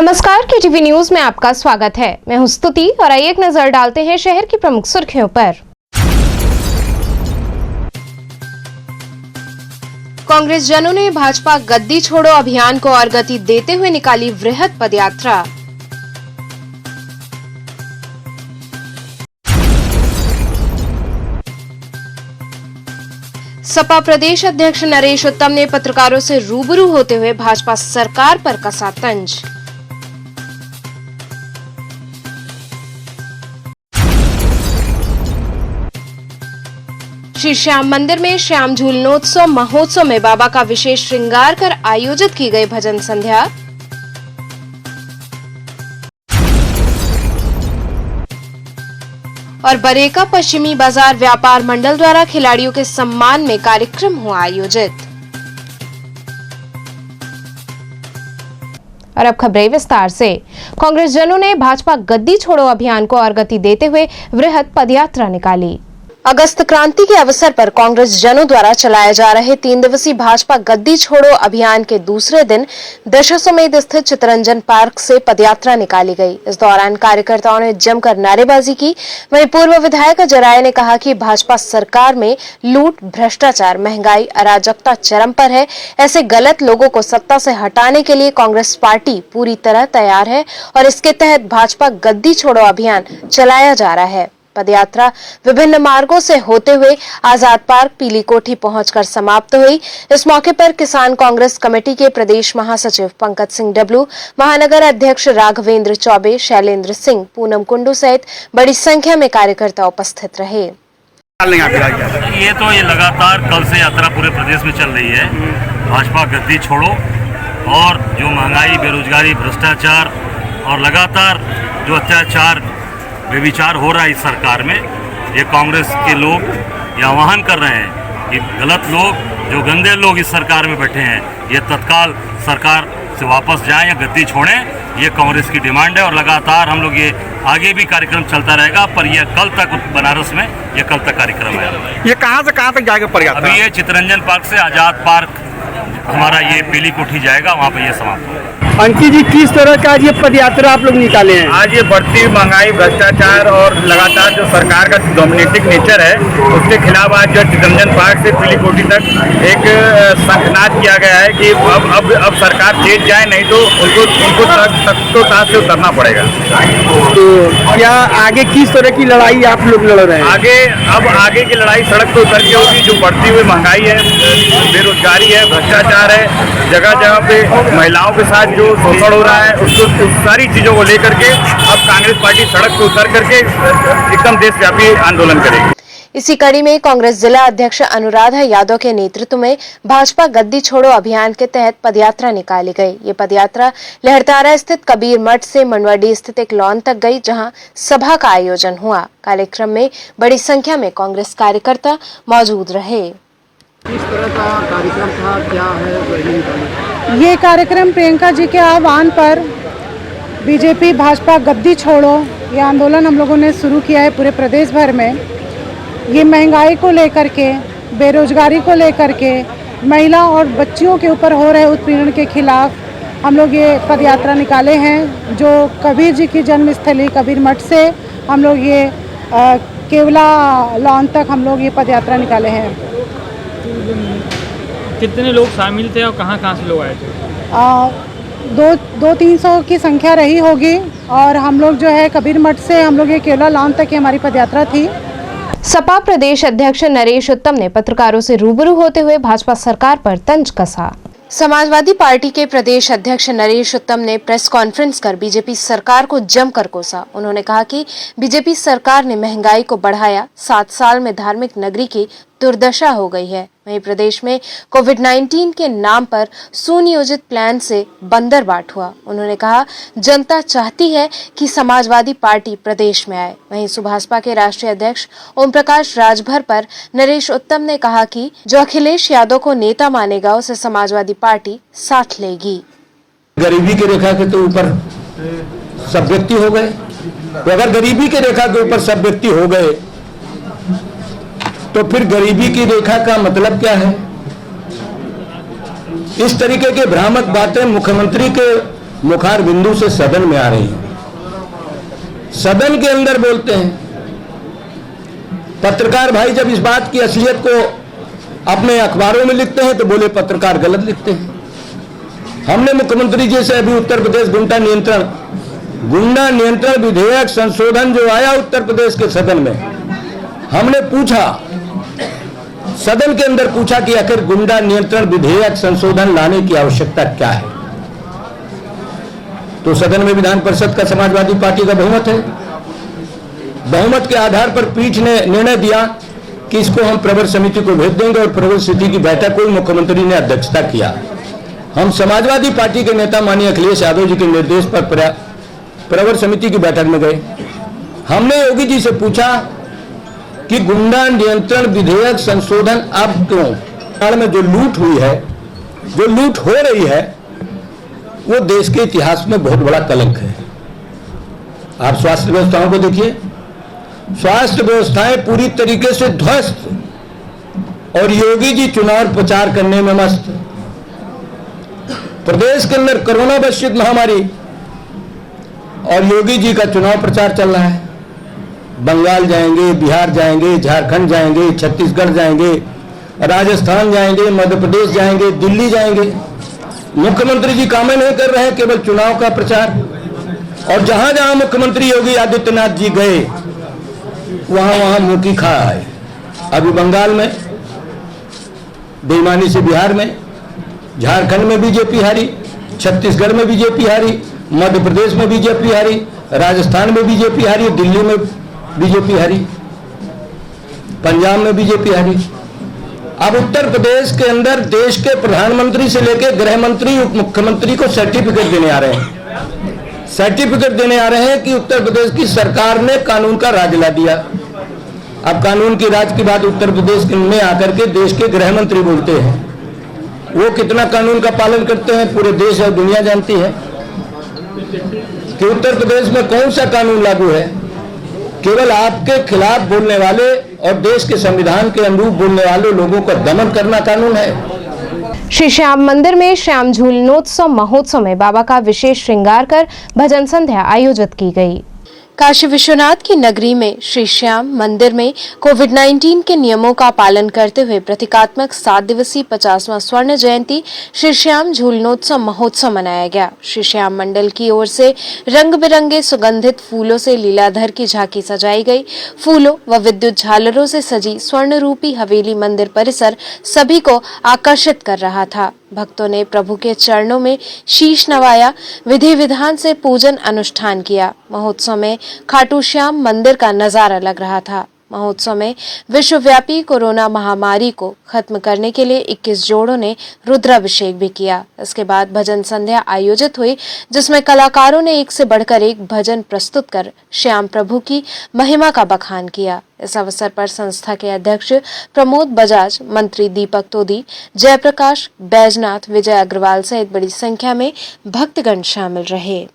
नमस्कार, KTV news में आपका स्वागत है। मैं हूं स्तुति और आइए एक नजर डालते हैं शहर की प्रमुख सुर्खियों पर। कांग्रेस जनों ने भाजपा गद्दी छोड़ो अभियान को और गति देते हुए निकाली वृहद पदयात्रा। सपा प्रदेश अध्यक्ष नरेश उत्तम ने पत्रकारों से रूबरू होते हुए भाजपा सरकार पर कसा तंज। श्री श्याम मंदिर में श्याम झूलनोत्सव महोत्सव में बाबा का विशेष श्रृंगार कर आयोजित की गई भजन संध्या। और बरेका पश्चिमी बाजार व्यापार मंडल द्वारा खिलाड़ियों के सम्मान में कार्यक्रम हुआ आयोजित। और अब खबरें विस्तार से। कांग्रेस जनों ने भाजपा गद्दी छोड़ो अभियान को और गति देते हुए वृहद पदयात्रा निकाली। अगस्त क्रांति के अवसर पर कांग्रेस जनों द्वारा चलाए जा रहे 3 दिवसीय भाजपा गद्दी छोड़ो अभियान के दूसरे दिन दशाश्वमेध स्थित चितरंजन पार्क से पदयात्रा निकाली गई। इस दौरान कार्यकर्ताओं ने जमकर नारेबाजी की। वहीं पूर्व विधायक जराय ने कहा कि भाजपा सरकार में लूट, भ्रष्टाचार, महंगाई, अराजकता चरम पर है। ऐसे गलत लोगों को सत्ता से हटाने के लिए कांग्रेस पार्टी पूरी तरह तैयार है और इसके तहत भाजपा गद्दी छोड़ो अभियान चलाया जा रहा है। पदयात्रा विभिन्न मार्गों से होते हुए आजाद पार्क, पीली कोठी पहुंचकर समाप्त हुई। इस मौके पर किसान कांग्रेस कमेटी के प्रदेश महासचिव पंकज सिंह डब्लू, महानगर अध्यक्ष राघवेंद्र चौबे, शैलेंद्र सिंह, पूनम कुंडू सहित बड़ी संख्या में कार्यकर्ता उपस्थित रहे। ये लगातार कल से यात्रा पूरे प्रदेश में चल रही है। भाजपा गद्दी छोड़ो और जो महंगाई, बेरोजगारी, भ्रष्टाचार और लगातार जो अत्याचार बेविचार हो रहा है इस सरकार में, ये कांग्रेस के लोग ये आह्वान कर रहे हैं कि गलत लोग, जो गंदे लोग इस सरकार में बैठे हैं, ये तत्काल सरकार से वापस जाएं या गद्दी छोड़ें। ये कांग्रेस की डिमांड है और लगातार हम लोग ये आगे भी कार्यक्रम चलता रहेगा। पर ये कल तक बनारस में ये कल तक कार्यक्रम है। ये कहाँ से कहाँ तक जाएगा पदयात्रा? अभी ये चितरंजन पार्क से आजाद पार्क हमारा ये पीली कोठी जाएगा, वहाँ पर ये समाप्त होगा। अंकित जी, किस तरह का आज ये पदयात्रा आप लोग निकाले हैं? आज ये बढ़ती महंगाई, भ्रष्टाचार और लगातार जो सरकार का डोमिनेटिंग नेचर है, उसके खिलाफ आज जो चितरंजन पार्क से पीली कोठी तक एक शंखनाद किया गया है कि अब सरकार तेज जाए, नहीं तो उनको तख्तो-ताज से उतरना पड़ेगा। तो क्या आगे किस तरह की लड़ाई आप लोग लड़ रहे हैं? आगे की लड़ाई सड़क पर उतर के होगी। जो बढ़ती हुई महंगाई है, बेरोजगारी है, भ्रष्टाचार है, जगह जगह पे महिलाओं के साथ जो शोषण हो रहा है, उसको उस सारी चीजों को लेकर के अब कांग्रेस पार्टी सड़क पर उतर करके एकदम देशव्यापी आंदोलन करेगी। इसी कड़ी में कांग्रेस जिला अध्यक्ष अनुराधा यादव के नेतृत्व में भाजपा गद्दी छोड़ो अभियान के तहत पदयात्रा निकाली गई। ये पदयात्रा लहरतारा स्थित कबीर मठ से मंडवाडी स्थित एक लॉन तक गई, जहां सभा का आयोजन हुआ। कार्यक्रम में बड़ी संख्या में कांग्रेस कार्यकर्ता मौजूद रहे। किस तरह का कार्यक्रम था, क्या है? ये कार्यक्रम प्रियंका जी के आह्वान पर बीजेपी भाजपा गद्दी छोड़ो ये आंदोलन हम लोगों ने शुरू किया है पूरे प्रदेश भर में। ये महंगाई को लेकर के, बेरोजगारी को लेकर के, महिला और बच्चियों के ऊपर हो रहे उत्पीड़न के खिलाफ हम लोग ये पदयात्रा निकाले हैं। जो कबीर जी की जन्मस्थली कबीर मठ से हम लोग ये केवला लॉन तक हम लोग ये पदयात्रा निकाले हैं। कितने लोग शामिल थे और कहाँ से लोग आए थे? 200-300 की संख्या रही होगी। और हम लोग जो है कबीर मठ से हम लोग ये केवला लॉन तक की हमारी पदयात्रा थी। सपा प्रदेश अध्यक्ष नरेश उत्तम ने पत्रकारों से रूबरू होते हुए भाजपा सरकार पर तंज कसा। समाजवादी पार्टी के प्रदेश अध्यक्ष नरेश उत्तम ने प्रेस कॉन्फ्रेंस कर बीजेपी सरकार को जमकर कोसा। उन्होंने कहा कि बीजेपी सरकार ने महंगाई को बढ़ाया, 7 साल में धार्मिक नगरी की दुर्दशा हो गई है। वहीं प्रदेश में कोविड-19 के नाम पर सुनियोजित प्लान से बंदरबाट हुआ। उन्होंने कहा, जनता चाहती है कि समाजवादी पार्टी प्रदेश में आए। वहीं सुभाषपा के राष्ट्रीय अध्यक्ष ओम प्रकाश राजभर पर नरेश उत्तम ने कहा कि जो अखिलेश यादव को नेता मानेगा, उसे समाजवादी पार्टी साथ लेगी। गरीबी की रेखा के तो ऊपर सब व्यक्ति हो गए। तो अगर गरीबी की रेखा के ऊपर सब व्यक्ति हो गए तो फिर गरीबी की रेखा का मतलब क्या है? इस तरीके के भ्रामक बातें मुख्यमंत्री के मुखार बिंदु से सदन में आ रही हैं, सदन के अंदर बोलते हैं। पत्रकार भाई जब इस बात की असलियत को अपने अखबारों में लिखते हैं तो बोले पत्रकार गलत लिखते हैं। हमने मुख्यमंत्री जी से अभी उत्तर प्रदेश गुंडा नियंत्रण विधेयक संशोधन जो आया उत्तर प्रदेश के सदन में, हमने पूछा, सदन के अंदर पूछा कि आखिर गुंडा नियंत्रण विधेयक संशोधन लाने की आवश्यकता क्या है। तो सदन में विधान परिषद का समाजवादी पार्टी का बहुमत है। बहुमत के आधार पर पीठ ने निर्णय दिया कि इसको हम प्रवर समिति को भेज देंगे और प्रवर समिति की बैठक को मुख्यमंत्री ने अध्यक्षता किया। हम समाजवादी पार्टी के नेता माननीय अखिलेश यादव जी के निर्देश पर प्रवर समिति की बैठक में गए। हमने योगी जी से पूछा कि गुंडा नियंत्रण विधेयक संशोधन अब क्यों? बिहार में जो लूट हुई है, जो लूट हो रही है, वो देश के इतिहास में बहुत बड़ा कलंक है। आप स्वास्थ्य व्यवस्थाओं को देखिए, स्वास्थ्य व्यवस्थाएं पूरी तरीके से ध्वस्त, और योगी जी चुनाव प्रचार करने में मस्त। प्रदेश के अंदर कोरोना वैश्विक महामारी और योगी जी का चुनाव प्रचार चल रहा है। बंगाल जाएंगे, बिहार जाएंगे, झारखंड जाएंगे, छत्तीसगढ़ जाएंगे, राजस्थान जाएंगे, मध्य प्रदेश जाएंगे, दिल्ली जाएंगे। मुख्यमंत्री जी काम नहीं कर रहे हैं, केवल चुनाव का प्रचार। और जहां जहां मुख्यमंत्री योगी आदित्यनाथ जी गए वहां वहां मुंह की खा आए। अभी बंगाल में बेईमानी से बिहार में, झारखंड में बीजेपी हारी, छत्तीसगढ़ में बीजेपी हारी, मध्य प्रदेश में बीजेपी हारी, राजस्थान में बीजेपी हारी, दिल्ली में बीजेपी हारी, पंजाब में बीजेपी हारी। अब उत्तर प्रदेश के अंदर देश के प्रधानमंत्री से लेकर गृह मंत्री, उप मुख्यमंत्री को सर्टिफिकेट देने आ रहे हैं। सर्टिफिकेट देने आ रहे हैं कि उत्तर प्रदेश की सरकार ने कानून का राज ला दिया। अब कानून की राज की बात उत्तर प्रदेश में आकर के देश के गृह मंत्री बोलते हैं। वो कितना कानून का पालन करते हैं पूरे देश और दुनिया जानती है कि उत्तर प्रदेश में कौन सा कानून लागू है। केवल आपके खिलाफ बोलने वाले और देश के संविधान के अनुरूप बोलने वाले लोगों का दमन करना कानून है। श्री श्याम मंदिर में श्याम झूलनोत्सव महोत्सव में बाबा का विशेष श्रृंगार कर भजन संध्या आयोजित की गई। काशी विश्वनाथ की नगरी में श्री श्याम मंदिर में कोविड-19 के नियमों का पालन करते हुए प्रतीकात्मक 7 दिवसीय 50वां स्वर्ण जयंती श्री श्याम झूलनोत्सव महोत्सव मनाया गया। श्री श्याम मंडल की ओर से रंग बिरंगे सुगंधित फूलों से लीलाधर की झांकी सजाई गई। फूलों व विद्युत झालरों से सजी स्वर्ण रूपी हवेली मंदिर परिसर सभी को आकर्षित कर रहा था। भक्तों ने प्रभु के चरणों में शीश नवाया, विधि विधान से पूजन अनुष्ठान किया। महोत्सव में खाटू श्याम मंदिर का नजारा लग रहा था। महोत्सव में विश्वव्यापी कोरोना महामारी को खत्म करने के लिए 21 जोड़ों ने रुद्राभिषेक भी किया। इसके बाद भजन संध्या आयोजित हुई, जिसमें कलाकारों ने एक से बढ़कर एक भजन प्रस्तुत कर श्याम प्रभु की महिमा का बखान किया। इस अवसर पर संस्था के अध्यक्ष प्रमोद बजाज, मंत्री दीपक तोदी, जयप्रकाश बैजनाथ, विजय अग्रवाल सहित बड़ी संख्या में भक्तगण शामिल रहे।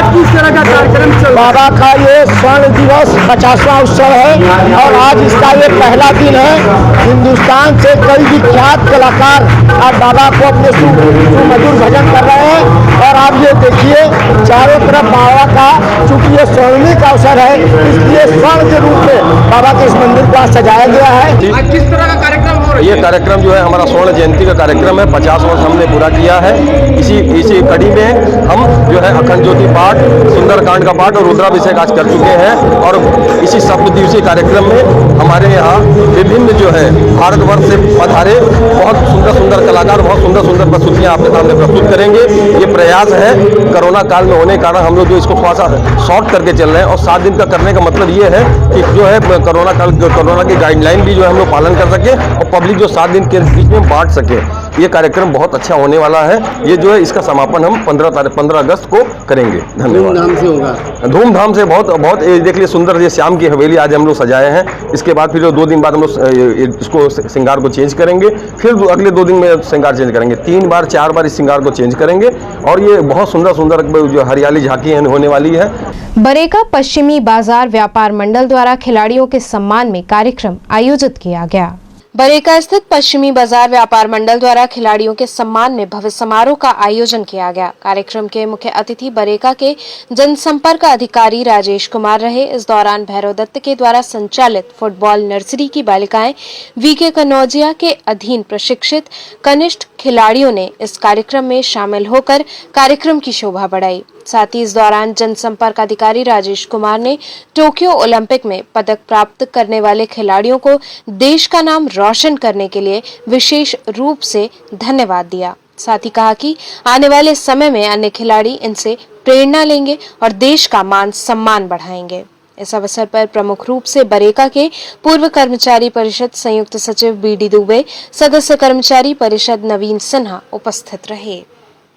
किस तरह का कार्यक्रम चल रहा है? बाबा का ये स्वर्ण दिवस 50वां उत्सव है और आज इसका ये पहला दिन है। हिंदुस्तान से कई विख्यात कलाकार आज बाबा को अपने सुमधुर भजन कर रहे हैं। और आप ये देखिए चारों तरफ बाबा का, चूंकि ये स्वर्णिम अवसर है, इसलिए स्वर्ण के रूप में बाबा के इस मंदिर को सजाया गया है। आज किस तरह का कार्यक्रम हो रहा है? ये कार्यक्रम जो है हमारा स्वर्ण जयंती का कार्यक्रम है। 50 वर्ष हमने पूरा किया है। इसी कड़ी में हम जो है अखंड ज्योति पाठ, सुंदरकांड का पाठ और रुद्राभिषेक आज कर चुके हैं। और इसी 7 दिवसीय कार्यक्रम में हमारे यहाँ विभिन्न जो है भारतवर्ष से पधारे बहुत सुंदर सुंदर कलाकार बहुत सुंदर सुंदर प्रस्तुतियाँ आपके सामने प्रस्तुत करेंगे। ये प्रयास है कोरोना काल में होने के कारण हम लोग जो इसको थोड़ा सा शॉर्ट करके चल रहे हैं। और 7 दिन का करने का मतलब ये है कि जो है कोरोना की गाइडलाइन भी जो है हम लोग पालन कर सके और पब्लिक जो 7 दिन के बीच में बांट सके। ये कार्यक्रम बहुत अच्छा होने वाला है। ये जो है इसका समापन हम 15 अगस्त को करेंगे। धन्यवाद। धूमधाम से होगा। धूमधाम से बहुत ये देख लिए सुंदर ये श्याम की हवेली आज हम लोग सजाए हैं। इसके बाद फिर 2 दिन बाद हम लोग इसको श्रृंगार को चेंज करेंगे, फिर अगले 2 दिन में श्रृंगार चेंज करेंगे। 3 बार 4 बार इस श्रृंगार को चेंज करेंगे और ये बहुत सुंदर जो हरियाली झांकी होने वाली है। बरेका पश्चिमी बाजार व्यापार मंडल द्वारा खिलाड़ियों के सम्मान में कार्यक्रम आयोजित किया गया। बरेका स्थित पश्चिमी बाजार व्यापार मंडल द्वारा खिलाड़ियों के सम्मान में भव्य समारोह का आयोजन किया गया। कार्यक्रम के मुख्य अतिथि बरेका के जनसंपर्क अधिकारी राजेश कुमार रहे। इस दौरान भैरव दत्त के द्वारा संचालित फुटबॉल नर्सरी की बालिकाएं वीके कनौजिया के अधीन प्रशिक्षित कनिष्ठ खिलाड़ियों ने इस कार्यक्रम में शामिल होकर कार्यक्रम की शोभा बढ़ाई। साथ ही इस दौरान जनसंपर्क अधिकारी राजेश कुमार ने टोक्यो ओलंपिक में पदक प्राप्त करने वाले खिलाड़ियों को देश का नाम रोशन करने के लिए विशेष रूप से धन्यवाद दिया। साथ ही कहा कि आने वाले समय में अन्य खिलाड़ी इनसे प्रेरणा लेंगे और देश का मान सम्मान बढ़ाएंगे। इस अवसर पर प्रमुख रूप से बरेका के पूर्व कर्मचारी परिषद संयुक्त सचिव बीडी दुबे, सदस्य कर्मचारी परिषद नवीन सिन्हा उपस्थित रहे।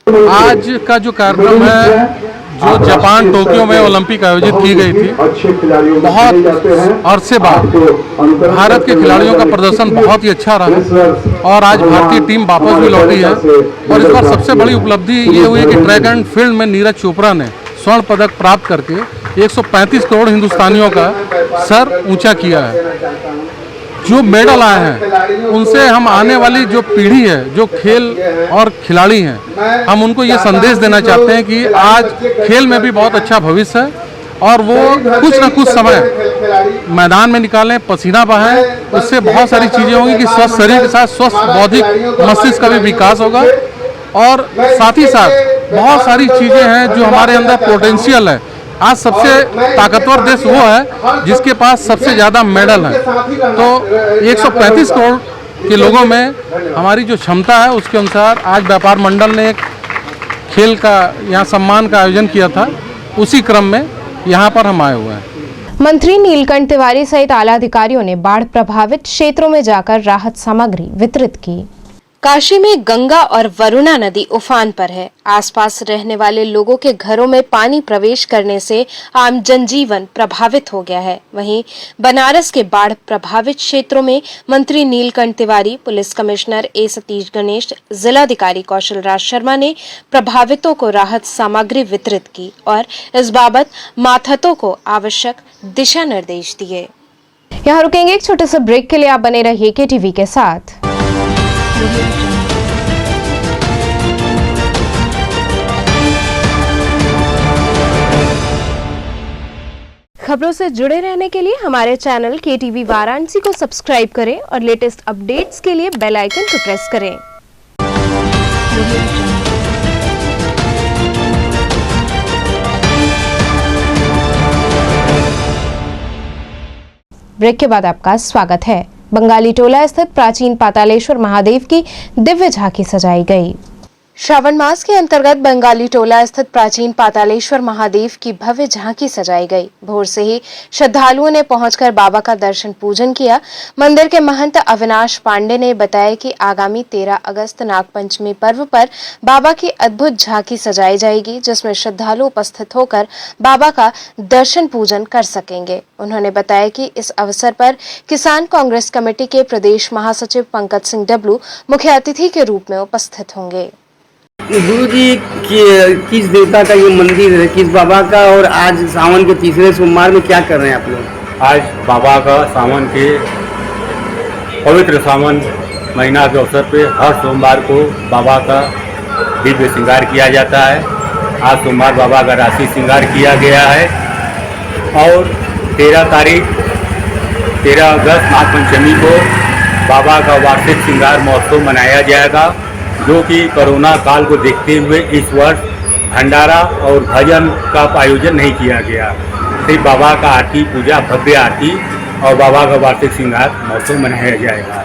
आज का जो कार्यक्रम है, जो जापान टोक्यो में ओलंपिक आयोजित की गई थी, बहुत अरसे बाद भारत के खिलाड़ियों का प्रदर्शन बहुत ही अच्छा रहा और आज भारतीय टीम वापस भी लौटी है। और इस बार सबसे बड़ी उपलब्धि ये हुई कि ट्रैक एंड फील्ड में नीरज चोपड़ा ने स्वर्ण पदक प्राप्त करके 135 करोड़ हिंदुस्तानियों का सर ऊंचा किया है। जो मेडल आए हैं उनसे हम आने वाली जो पीढ़ी है, जो खेल और खिलाड़ी हैं, हम उनको ये संदेश देना चाहते हैं कि आज खेल में भी बहुत अच्छा भविष्य है और वो कुछ न कुछ समय मैदान में निकालें, पसीना बहाएं। उससे बहुत सारी चीज़ें होंगी कि स्वस्थ शरीर के साथ स्वस्थ बौद्धिक मस्तिष्क का भी विकास होगा और साथ ही साथ बहुत सारी चीज़ें हैं जो हमारे अंदर पोटेंशियल है। आज सबसे ताकतवर देश वो है जिसके पास सबसे ज़्यादा मेडल है। तो 135 करोड़ के लोगों में हमारी जो क्षमता है उसके अनुसार आज व्यापार मंडल ने एक खेल का यहाँ सम्मान का आयोजन किया था। उसी क्रम में यहाँ पर हम आए हुए हैं। मंत्री नीलकंठ तिवारी सहित आला अधिकारियों ने बाढ़ प्रभावित क्षेत्रों में जाकर राहत सामग्री वितरित की। काशी में गंगा और वरुणा नदी उफान पर है। आसपास रहने वाले लोगों के घरों में पानी प्रवेश करने से आम जनजीवन प्रभावित हो गया है। वहीं बनारस के बाढ़ प्रभावित क्षेत्रों में मंत्री नीलकंठ तिवारी, पुलिस कमिश्नर ए सतीश गणेश, जिलाधिकारी कौशल राज शर्मा ने प्रभावितों को राहत सामग्री वितरित की और इस बाबत मातहतों को आवश्यक दिशा निर्देश दिए। यहाँ रुकेंगे एक छोटे से ब्रेक के लिए। आप बने रहिए KTV के साथ। खबरों से जुड़े रहने के लिए हमारे चैनल KTV वाराणसी को सब्सक्राइब करें और लेटेस्ट अपडेट्स के लिए बेल आइकन को प्रेस करें। ब्रेक के बाद आपका स्वागत है। बंगाली टोला स्थित प्राचीन पातालेश्वर महादेव की दिव्य झांकी सजाई गई। श्रावण मास के अंतर्गत बंगाली टोला स्थित प्राचीन पातालेश्वर महादेव की भव्य झांकी सजाई गई। भोर से ही श्रद्धालुओं ने पहुंचकर बाबा का दर्शन पूजन किया। मंदिर के महंत अविनाश पांडे ने बताया कि आगामी 13 अगस्त नागपंचमी पर्व पर बाबा की अद्भुत झांकी सजाई जाएगी, जिसमें श्रद्धालु उपस्थित होकर बाबा का दर्शन पूजन कर सकेंगे। उन्होंने बताया कि इस अवसर पर किसान कांग्रेस कमेटी के प्रदेश महासचिव पंकज सिंह डब्लू मुख्य अतिथि के रूप में उपस्थित होंगे। गुरु जी किस देवता का ये मंदिर है, किस बाबा का, और आज सावन के तीसरे सोमवार में क्या कर रहे हैं आप लोग? आज बाबा का सावन के पवित्र सावन महीना के अवसर पे हर सोमवार को बाबा का दिव्य श्रृंगार किया जाता है। आज सोमवार बाबा का राशि श्रृंगार किया गया है और 13 अगस्त नागपंचमी को बाबा का वार्षिक श्रृंगार महोत्सव मनाया जाएगा, जो कि कोरोना काल को देखते हुए इस वर्ष भंडारा और भजन का आयोजन नहीं किया गया। सिर्फ बाबा का आरती पूजा, भव्य आरती और बाबा का वार्षिक श्रृंगार महोत्सव मनाया जाएगा,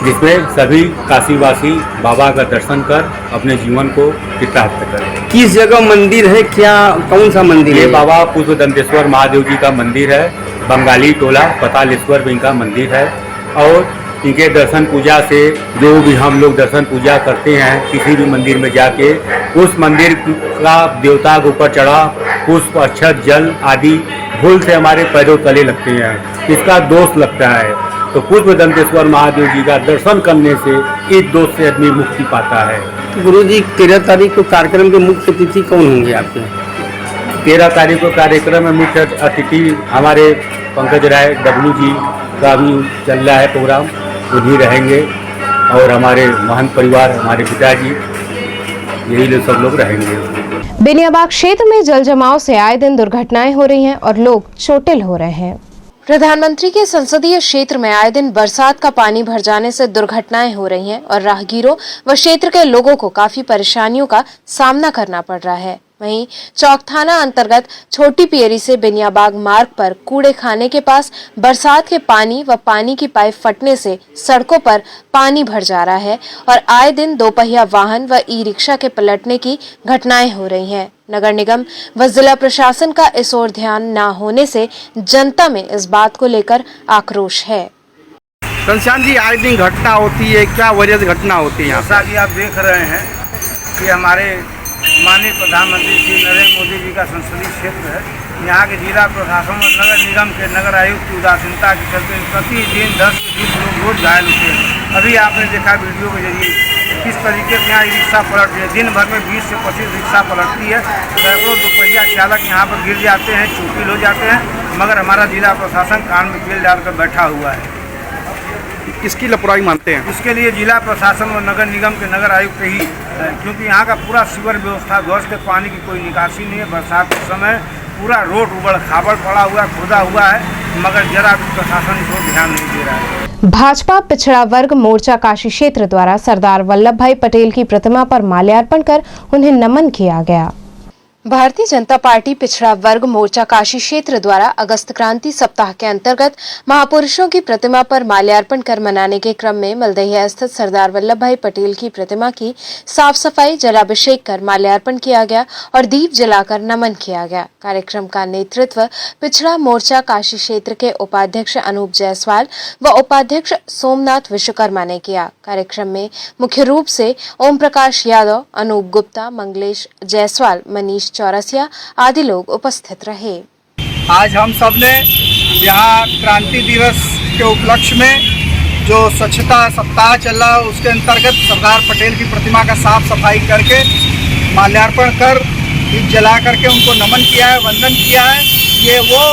जिसमें सभी काशीवासी बाबा का दर्शन कर अपने जीवन को कृतार्थ करें। किस जगह मंदिर है, क्या कौन सा मंदिर है? ये बाबा पूर्व दंतेश्वर महादेव जी का मंदिर है। बंगाली टोला पातालेश्वर जी का मंदिर है और इनके दर्शन पूजा से जो भी हम लोग दर्शन पूजा करते हैं किसी भी मंदिर में जाके, उस मंदिर का देवता के ऊपर चढ़ा पुष्प, अक्षत, जल आदि भूल से हमारे पैरों तले लगते हैं, इसका दोष लगता है। तो पुष्प दंतेश्वर महादेव जी का दर्शन करने से इस दोष से आदमी मुक्ति पाता है। गुरु जी 13 तारीख को कार्यक्रम के मुख्य अतिथि कौन होंगे आपके? 13 तारीख को कार्यक्रम में मुख्य अतिथि हमारे पंकज राय डब्लू जी का भी चल रहा है प्रोग्राम, उन्हीं रहेंगे और हमारे महंत परिवार, हमारे पिताजी, यही लोग सब लोग रहेंगे। बेनियाबाग क्षेत्र में जल जमाव से आए दिन दुर्घटनाएं हो रही हैं और लोग चोटिल हो रहे हैं। प्रधानमंत्री के संसदीय क्षेत्र में आए दिन बरसात का पानी भर जाने से दुर्घटनाएं हो रही हैं और राहगीरों व क्षेत्र के लोगों को काफी परेशानियों का सामना करना पड़ रहा है। वहीं चौक थाना अंतर्गत छोटी पियरी से बेनियाबाग मार्ग पर कूड़े खाने के पास बरसात के पानी व पानी की पाइप फटने से सड़कों पर पानी भर जा रहा है और आए दिन दोपहिया वाहन व ई रिक्शा के पलटने की घटनाएं हो रही हैं। नगर निगम व जिला प्रशासन का इस ओर ध्यान न होने से जनता में इस बात को लेकर आक्रोश है। घनश्याम जी, आए दिन घटना होती है, क्या वजह से घटना होती है? जैसा कि आप देख रहे हैं कि हमारे माननीय प्रधानमंत्री श्री नरेंद्र मोदी जी का संसदीय क्षेत्र है। यहाँ के जिला प्रशासन और नगर निगम के नगर आयुक्त की उदासीनता के चलते प्रतिदिन 10 से 20 लोग रोज घायल होते हैं। अभी आपने देखा वीडियो के जरिए किस तरीके से यहाँ रिक्शा पलट रही है। दिन भर में 20 से 25 रिक्शा पलटती है, सैकड़ों दोपहिया चालक यहाँ पर गिर जाते हैं, चोटिल हो जाते हैं, मगर हमारा जिला प्रशासन कान में तेल डालकर बैठा हुआ है। किसकी लापरवाही मानते हैं? इसके लिए जिला प्रशासन और नगर निगम के नगर आयुक्त ही, क्योंकि यहाँ का पूरा सीवर व्यवस्था ध्वस्त है, पानी की कोई निकासी नहीं है। बरसात के समय पूरा रोड उबड़ खाबड़ पड़ा हुआ, खुदा हुआ है, मगर जरा भी प्रशासन इस ओर ध्यान नहीं दे रहा है। भाजपा पिछड़ा वर्ग मोर्चा काशी क्षेत्र द्वारा सरदार वल्लभ भाई पटेल की प्रतिमा पर माल्यार्पण कर उन्हें नमन किया गया। भारतीय जनता पार्टी पिछड़ा वर्ग मोर्चा काशी क्षेत्र द्वारा अगस्त क्रांति सप्ताह के अंतर्गत महापुरुषों की प्रतिमा पर माल्यार्पण कर मनाने के क्रम में मलदहिया स्थित सरदार वल्लभ भाई पटेल की प्रतिमा की साफ सफाई, जलाभिषेक कर माल्यार्पण किया गया और दीप जलाकर नमन किया गया। कार्यक्रम का नेतृत्व पिछड़ा मोर्चा काशी क्षेत्र के उपाध्यक्ष अनूप जायसवाल व उपाध्यक्ष सोमनाथ विश्वकर्मा ने किया। कार्यक्रम में मुख्य रूप से ओम प्रकाश यादव, अनूप गुप्ता, मंगलेश जायसवाल, मनीष चौरसिया आदि लोग उपस्थित रहे। आज हम सब ने यहाँ क्रांति दिवस के उपलक्ष्य में जो स्वच्छता सप्ताह चल रहा है उसके अंतर्गत सरदार पटेल की प्रतिमा का साफ सफाई करके माल्यार्पण कर दीप जला करके उनको नमन किया है, वंदन किया है। ये वो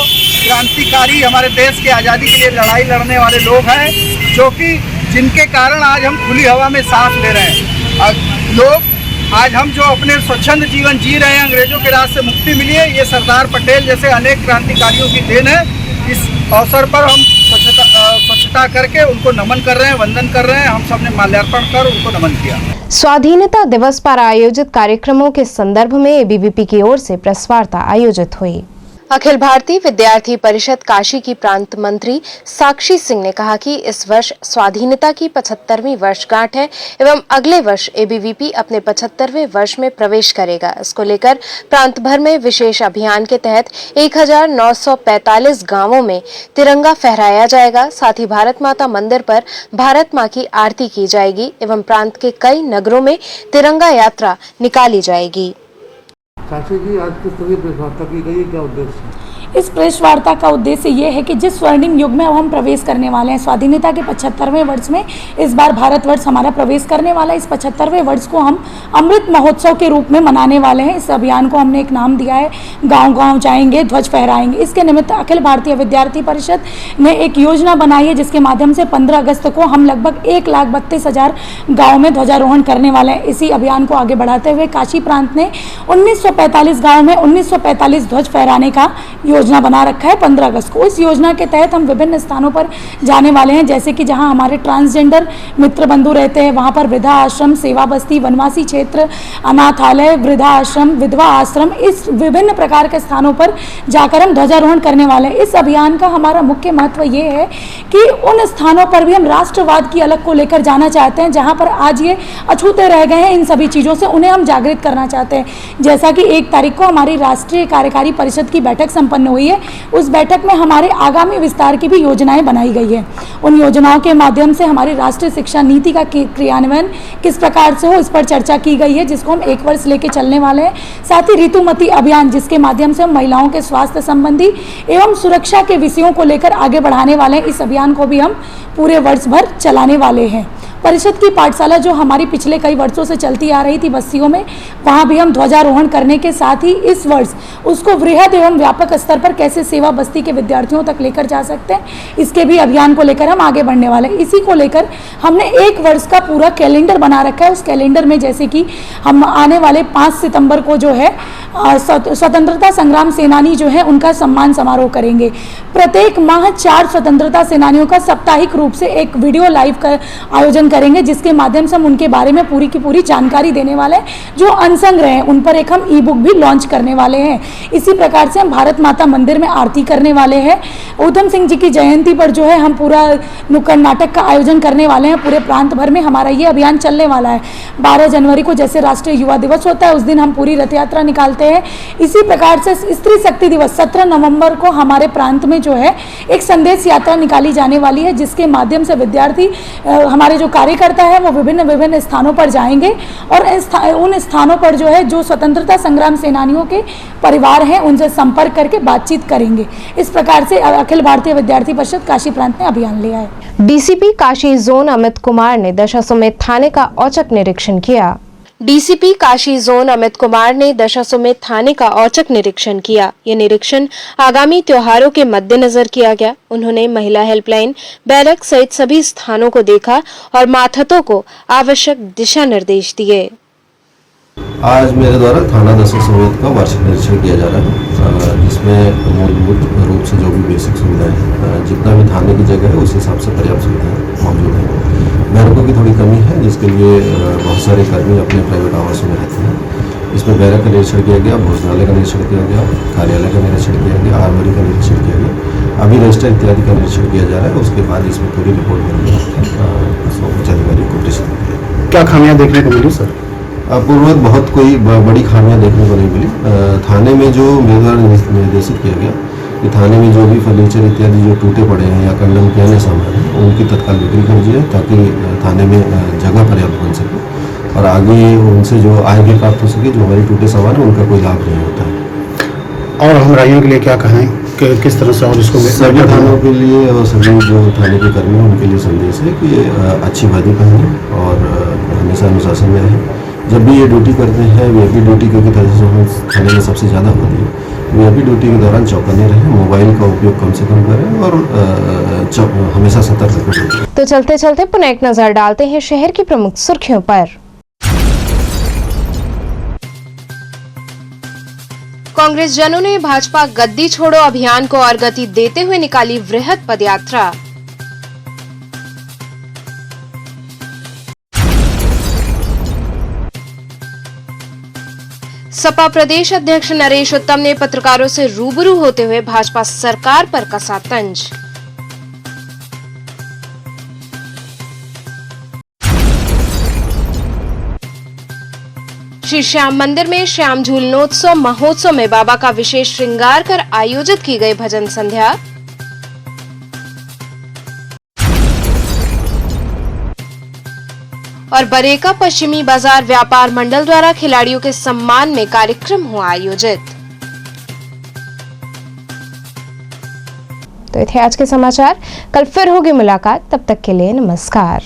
क्रांतिकारी हमारे देश की आज़ादी के लिए लड़ाई लड़ने वाले लोग हैं जो कि जिनके कारण आज हम खुली हवा में सांस ले रहे हैं। आज हम जो अपने स्वच्छंद जीवन जी रहे हैं, अंग्रेजों के राज से मुक्ति मिली है, ये सरदार पटेल जैसे अनेक क्रांतिकारियों की देन है। इस अवसर पर हम स्वच्छता करके उनको नमन कर रहे हैं, वंदन कर रहे हैं। हम सब ने माल्यार्पण कर उनको नमन किया। स्वाधीनता दिवस पर आयोजित कार्यक्रमों के संदर्भ में एबीवीपी की ओर से प्रेस वार्ता आयोजित हुई। अखिल भारतीय विद्यार्थी परिषद काशी की प्रांत मंत्री साक्षी सिंह ने कहा कि इस वर्ष स्वाधीनता की 75वीं वर्षगांठ है एवं अगले वर्ष एबीवीपी अपने 75वें वर्ष में प्रवेश करेगा। इसको लेकर प्रांत भर में विशेष अभियान के तहत 1945 गांवों में तिरंगा फहराया जाएगा। साथ ही भारत माता मंदिर पर भारत मां की आरती की जाएगी एवं प्रांत के कई नगरों में तिरंगा यात्रा निकाली जाएगी। साक्षी जी, आज किस तरह प्रेस वार्ता की गई, क्या उद्देश्य है? इस प्रेस वार्ता का उद्देश्य ये है कि जिस स्वर्णिम युग में अब हम प्रवेश करने वाले हैं, स्वाधीनता के 75वें वर्ष में इस बार भारतवर्ष हमारा प्रवेश करने वाला है। इस 75वें वर्ष को हम अमृत महोत्सव के रूप में मनाने वाले हैं। इस अभियान को हमने एक नाम दिया है, गांव-गांव जाएंगे, ध्वज फहराएंगे। इसके निमित्त अखिल भारतीय विद्यार्थी परिषद ने एक योजना बनाई है जिसके माध्यम से 15 अगस्त को हम लगभग 1,32,000 गाँव में ध्वजारोहण करने वाले हैं। इसी अभियान को आगे बढ़ाते हुए काशी प्रांत ने 1945 गाँव में 1945 ध्वज फहराने का योजना बना रखा है 15 अगस्त को। इस योजना के तहत हम विभिन्न स्थानों पर जाने वाले हैं, जैसे कि जहां हमारे ट्रांसजेंडर मित्र बंधु रहते हैं वहां पर वृद्धा आश्रम, सेवा बस्ती, वनवासी क्षेत्र, अनाथालय, वृद्धा आश्रम, विधवा आश्रम, इस विभिन्न प्रकार के स्थानों पर जाकर हम ध्वजारोहण करने वाले हैं। इस अभियान का हमारा मुख्य महत्व ये है कि उन स्थानों पर भी हम राष्ट्रवाद की अलग को लेकर जाना चाहते हैं जहाँ पर आज ये अछूते रह गए हैं। इन सभी चीज़ों से उन्हें हम जागृत करना चाहते हैं। जैसा कि 1 तारीख को हमारी राष्ट्रीय कार्यकारी परिषद की बैठक संपन्न हुई है। उस बैठक में हमारे आगामी विस्तार की भी योजनाएं बनाई गई है। उन योजनाओं के माध्यम से हमारी राष्ट्रीय शिक्षा नीति का क्रियान्वयन किस प्रकार से हो, इस पर चर्चा की गई है, जिसको हम 1 वर्ष लेके चलने वाले हैं। साथ ही ऋतुमती अभियान, जिसके माध्यम से हम महिलाओं के स्वास्थ्य संबंधी एवं सुरक्षा के विषयों को लेकर आगे बढ़ाने वाले हैं। इस अभियान को भी हम पूरे वर्ष भर चलाने वाले हैं। परिषद की पाठशाला जो हमारी पिछले कई वर्षों से चलती आ रही थी बस्तियों में, वहाँ भी हम ध्वजारोहण करने के साथ ही इस वर्ष उसको वृहद एवं व्यापक स्तर पर कैसे सेवा बस्ती के विद्यार्थियों तक लेकर जा सकते हैं, इसके भी अभियान को लेकर हम आगे बढ़ने वाले हैं। इसी को लेकर हमने 1 वर्ष का पूरा कैलेंडर बना रखा है। उस कैलेंडर में जैसे कि हम आने वाले 5 सितंबर को जो है स्वतंत्रता संग्राम सेनानी जो है उनका सम्मान समारोह करेंगे। प्रत्येक माह 4 स्वतंत्रता सेनानियों का साप्ताहिक रूप से एक वीडियो लाइव का आयोजन करेंगे, जिसके माध्यम से हम उनके बारे में पूरी की पूरी जानकारी देने वाले हैं। जो अनसंग रहे उन पर एक हम ई बुक भी लॉन्च करने वाले हैं। इसी प्रकार से हम भारत माता मंदिर में आरती करने वाले हैं। ऊधम सिंह जी की जयंती पर जो है हम पूरा नुक्कड़ नाटक का आयोजन करने वाले हैं। पूरे प्रांत भर में हमारा ये अभियान चलने वाला है। 12 जनवरी को जैसे राष्ट्रीय युवा दिवस होता है, उस दिन हम पूरी रथ यात्रा निकालते हैं। इसी प्रकार से स्त्री शक्ति दिवस 17 नवंबर को हमारे प्रांत में जो है एक संदेश यात्रा निकाली जाने वाली है, जिसके माध्यम से विद्यार्थी हमारे जो कार्यकर्ता है वो विभिन्न स्थानों पर जाएंगे और उन स्थानों पर जो है जो स्वतंत्रता संग्राम सेनानियों के परिवार हैं उनसे संपर्क करके बातचीत करेंगे। इस प्रकार से अखिल भारतीय विद्यार्थी परिषद काशी प्रांत ने अभियान लिया है। डीसीपी काशी जोन अमित कुमार ने दशाश्वमेध थाने का औचक निरीक्षण किया। डीसीपी काशी जोन अमित कुमार ने दशाश्वमेध थाने का औचक निरीक्षण किया। ये निरीक्षण आगामी त्योहारों के मद्देनजर किया गया। उन्होंने महिला हेल्पलाइन, बैरक सहित सभी स्थानों को देखा और मातहतों को आवश्यक दिशा निर्देश दिए। आज मेरे द्वारा थाना दशाश्वमेध का वार्षिक निरीक्षण किया जा रहा है, जिसमें मूलभूत रूप से जो भी बेसिक सुविधाएं हैं, जितना भी थाने की जगह है उस हिसाब से पर्याप्त सुविधाएं मौजूद हैं। बैरकों की थोड़ी कमी है, जिसके लिए बहुत सारे कर्मी अपने प्राइवेट आवासों में रहते हैं। इसमें बैरक का निरीक्षण किया गया, भोजनालय का निरीक्षण किया गया, कार्यालय का निरीक्षण किया गया, आर्मरी का निरीक्षण किया गया। अभी रजिस्टर इत्यादि का निरीक्षण किया जा रहा है। उसके बाद इसमें पूरी रिपोर्ट बनी उच्च अधिकारी को प्रेषित करेंगे। क्या खामियां देखने को मिली सर? पूर्ववत बहुत कोई बड़ी खामियां देखने को नहीं मिली। थाने में जो मेरे द्वारा निर्देशित किया गया कि थाने में जो भी फर्नीचर इत्यादि जो टूटे पड़े हैं या कंडम किया गया सामान है, उनकी तत्काल बिक्री कर दी जाए, ताकि थाने में जगह पर्याप्त बन सके और आगे उनसे जो आय भी प्राप्त हो सके। जो हमारे टूटे सामान है उनका कोई लाभ नहीं होता है। और हम राइयों के लिए क्या कहें कि किस तरह से और इसको सभी थानों के लिए और सभी जो थाने के कर्मी हैं उनके लिए संदेश है कि अच्छी वर्दी पहने और हमेशा अनुशासन में रहें। जब भी ये ड्यूटी करते हैं, वीआईपी ड्यूटी क्योंकि थाने में सबसे ज़्यादा होती है, वीआईपी ड्यूटी के दौरान चौकन्ने रहें, मोबाइल का उपयोग कम से कम करें और हमेशा सतर्क रहें। तो चलते चलते पुनः एक नजर डालते हैं शहर की प्रमुख सुर्खियों पर। कांग्रेस जनों ने भाजपा गद्दी छोड़ो अभियान को और गति देते हुए निकाली वृहद पदयात्रा। सपा प्रदेश अध्यक्ष नरेश उत्तम ने पत्रकारों से रूबरू होते हुए भाजपा सरकार पर कसा तंज। श्री श्याम मंदिर में श्याम झूलनोत्सव महोत्सव में बाबा का विशेष श्रृंगार कर आयोजित की गई भजन संध्या। और बरेका पश्चिमी बाजार व्यापार मंडल द्वारा खिलाड़ियों के सम्मान में कार्यक्रम हुआ आयोजित। तो ये थे आज के समाचार। कल फिर होगी मुलाकात, तब तक के लिए नमस्कार।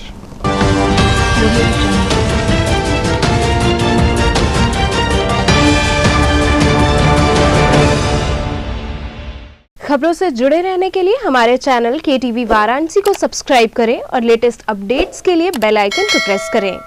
खबरों से जुड़े रहने के लिए हमारे चैनल KTV वाराणसी को सब्सक्राइब करें और लेटेस्ट अपडेट्स के लिए बेल आइकन को प्रेस करें।